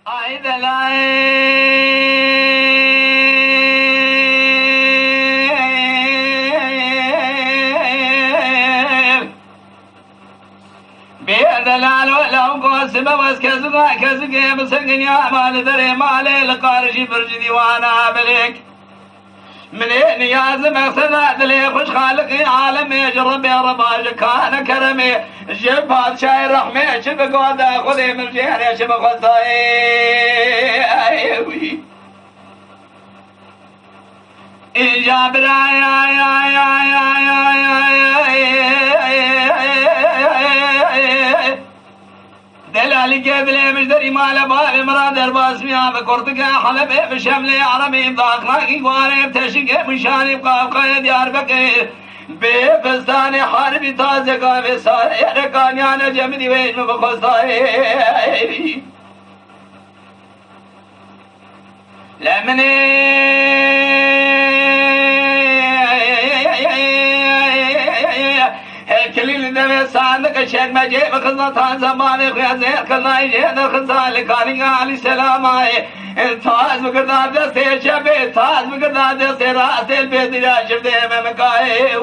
ای دلای دلال ولو قاسم واسكزغا كزغا بسقنيا مال دري مال القارشي برج ديوانا بلك منين يا زمخنا دلي خوش خالقي عالم يجرب يا رباج كان كرمي جب بادشاہ رحمه شب قودا خذي من جهر شب خذاي إجاب دلالي قبل مجدري مال باب مراد الباس ميا بكرتك حلب بشمل عربي بضاقراكي قواري بتشك مشاني بقاقا ديار بكير بفستاني حربي تازقا بساري ركانيانا جمدي ويش مبخصاري لمني كليل دم ساندك شيخ مجيب خزنا تان زمان خيا زين خزنا يجين خزنا لكاني علي سلام اي تاز بقدر دسته شبه تاز بقدر دسته راس البيت يا شفته مكاي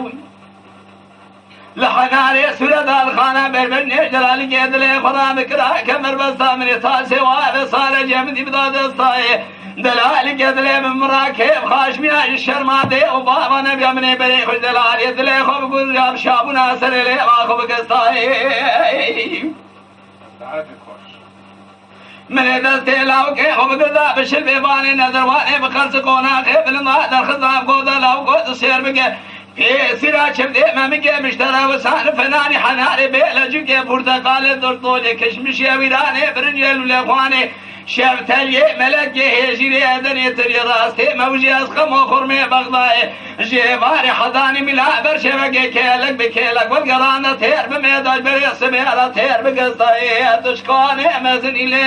لحناري سورة الخانة بربني جلالي جدلي خدا بكرا كمر بستا من تاز سوا صار جمدي بدا دستاي دلالي قدلي من مراكب خاشمي الشرماتي وبابا نبي مني بري خوش دلالي دلي خوب قول جاب شابنا سرلي ما خوب قصاي من دستي لاوكي خوب قدا بشل بيباني نظر واني بخرس قونا خيب لنا در خزام قودا لاوكو سير بقى سيرا شبدي مامك مشترى وسان فناني حناري بيلجوكي برتقال درطولي كشمش يا ويراني برنجل ولاخواني شفتلي ملك هجري ادني تري راسي موجي اسخم وخرمي بغضاي جيباري حضاني ملا برشبك كيلك بكيلك والقرانة تير بميداج بريس بيلا تير بقصاي تشكوني مزني لي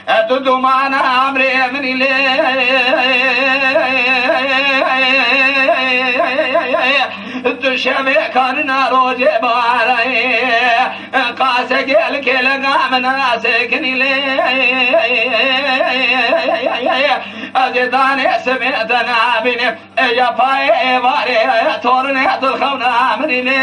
أتدو معنا عمري من الدشمي كان ناروج باري قاسك الكلقا من ناسكني لي أزداني سمعتنا بني يا باي باري تورني تلخونا من لي